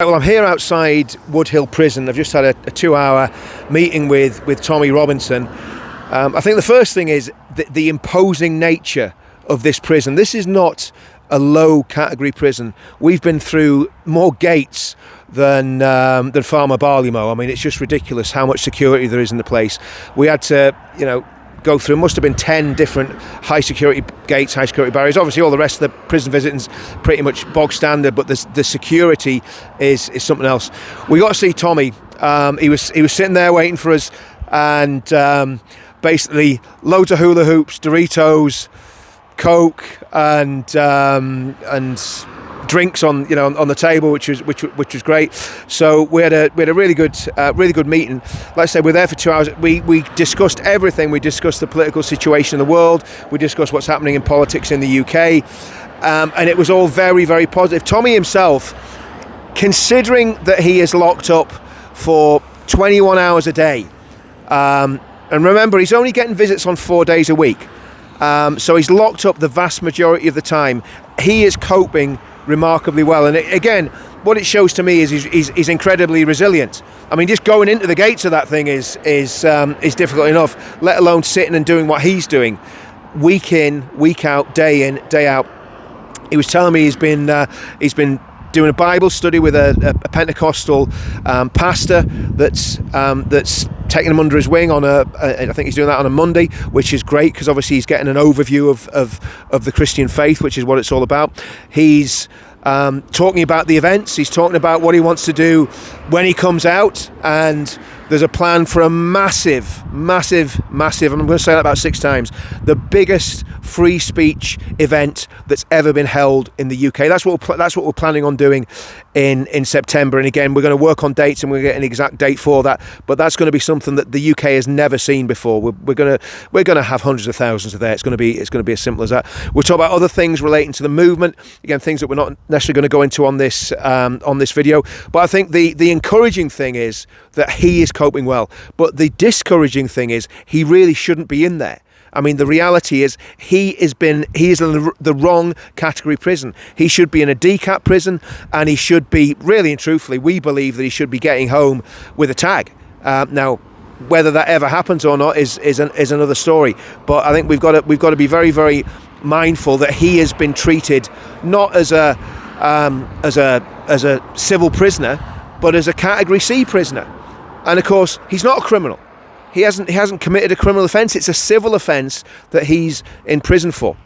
Well, I'm here outside Woodhill Prison. I've just had a 2-hour meeting with Tommy Robinson. I think the first thing is the imposing nature of this prison. This is not a low category prison. We've been through more gates than Farmer Barleymow. I mean, it's just ridiculous how much security there is in the place. We had to, go through, must have been 10 different high security gates, high security barriers. Obviously all the rest of the prison visiting's pretty much bog standard, but the security is something else. We got to see Tommy. He was sitting there waiting for us, and basically loads of hula hoops, Doritos, Coke, and drinks on the table, which was great. So we had a really good meeting. Like I said, we're there for 2 hours. We discussed everything. We discussed the political situation in the world. We discussed what's happening in politics in the UK, and it was all very, very positive. Tommy himself, considering that he is locked up for 21 hours a day, and remember, he's only getting visits on 4 days a week, so he's locked up the vast majority of the time. He is coping remarkably well, and again, what it shows to me is he's incredibly resilient. I mean, just going into the gates of that thing is difficult enough, let alone sitting and doing what he's doing, week in, week out, day in, day out. He was telling me he's been doing a Bible study with a Pentecostal pastor that's taking him under his wing on I think he's doing that on a Monday, which is great because obviously he's getting an overview of the Christian faith, which is what it's all about. He's talking about the events. He's talking about what he wants to do when he comes out, and there's a plan for a massive, and I'm going to say that about 6 times, the biggest free speech event that's ever been held in the UK. That's what we're planning on doing in September. And again, we're going to work on dates, and we're going to get an exact date for that. But that's going to be something that the UK has never seen before. We're going to have hundreds of thousands of there. It's going to be as simple as that. We'll talk about other things relating to the movement. Again, things that we're not necessarily going to go into on this video. But I think the encouraging thing is that he is coping well. But the discouraging thing is he really shouldn't be in there. I mean, the reality is he is in the wrong category prison. He should be in a DCAT prison, and he should be, really and truthfully, we believe that he should be getting home with a tag. Now, whether that ever happens or not is another story. But I think we've got to be very, very mindful that he has been treated not as a civil prisoner, but as a Category C prisoner. And of course, he's not a criminal. He hasn't committed a criminal offence. It's a civil offence that he's in prison for.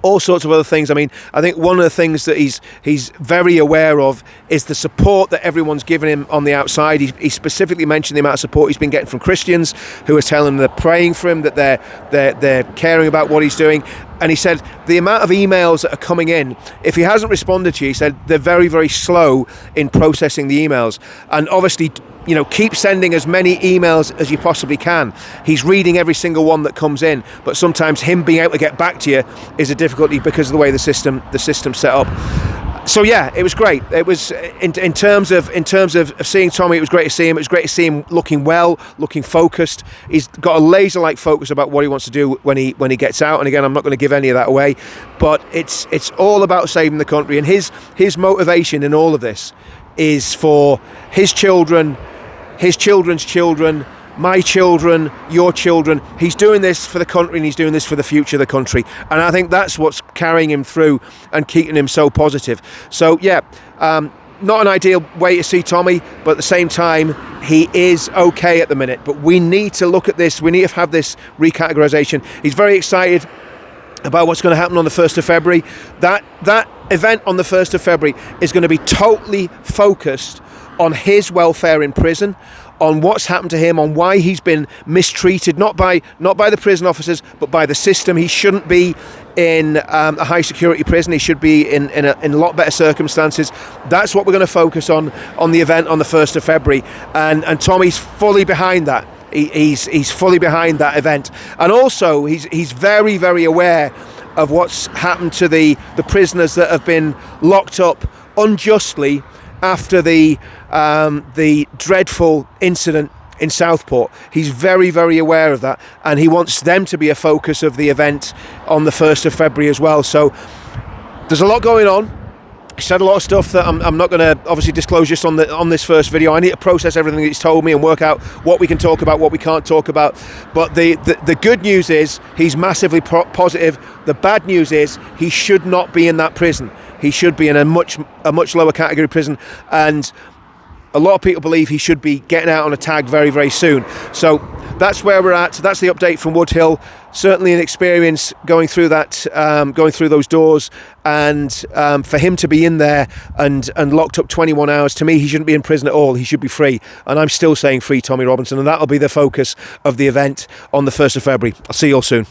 All sorts of other things. I mean, I think one of the things that he's very aware of is the support that everyone's given him on the outside. He specifically mentioned the amount of support he's been getting from Christians who are telling him they're praying for him, that they're caring about what he's doing. And he said the amount of emails that are coming in, if he hasn't responded to you, he said they're very, very slow in processing the emails. And obviously, keep sending as many emails as you possibly can. He's reading every single one that comes in, but sometimes him being able to get back to you is a difficulty because of the way the system's set up. So yeah, it was great. It was in terms of seeing Tommy, it was great to see him. It was great to see him looking well, looking focused. He's got a laser-like focus about what he wants to do when he gets out. And again, I'm not going to give any of that away, but it's all about saving the country. And his motivation in all of this is for his children, his children's children, my children, your children. He's doing this for the country, and he's doing this for the future of the country. And I think that's what's carrying him through and keeping him so positive. So yeah, not an ideal way to see Tommy, but at the same time, he is okay at the minute. But we need to look at this. We need to have this recategorisation. He's very excited about what's going to happen on the 1st of February. That event on the 1st of February is going to be totally focused on his welfare in prison, on what's happened to him, on why he's been mistreated, not by the prison officers, but by the system. He shouldn't be in a high security prison. He should be in a lot better circumstances. That's what we're going to focus on the event on the 1st of February. And Tommy's fully behind that. He's fully behind that event. And also, he's very, very aware of what's happened to the prisoners that have been locked up unjustly after the dreadful incident in Southport. He's very, very aware of that, and he wants them to be a focus of the event on the 1st of February as well. So there's a lot going on. said a lot of stuff that I'm not going to obviously disclose just on this first video. I need to process everything that he's told me and work out what we can talk about, what we can't talk about. But the good news is he's massively positive. The bad news is he should not be in that prison. He should be in a much lower category prison, and a lot of people believe he should be getting out on a tag very, very soon. So that's where we're at. So that's the update from Woodhill. Certainly an experience going through that, going through those doors, and for him to be in there and locked up 21 hours, to me, he shouldn't be in prison at all. He should be free. And I'm still saying free Tommy Robinson, and that'll be the focus of the event on the 1st of February. I'll see you all soon.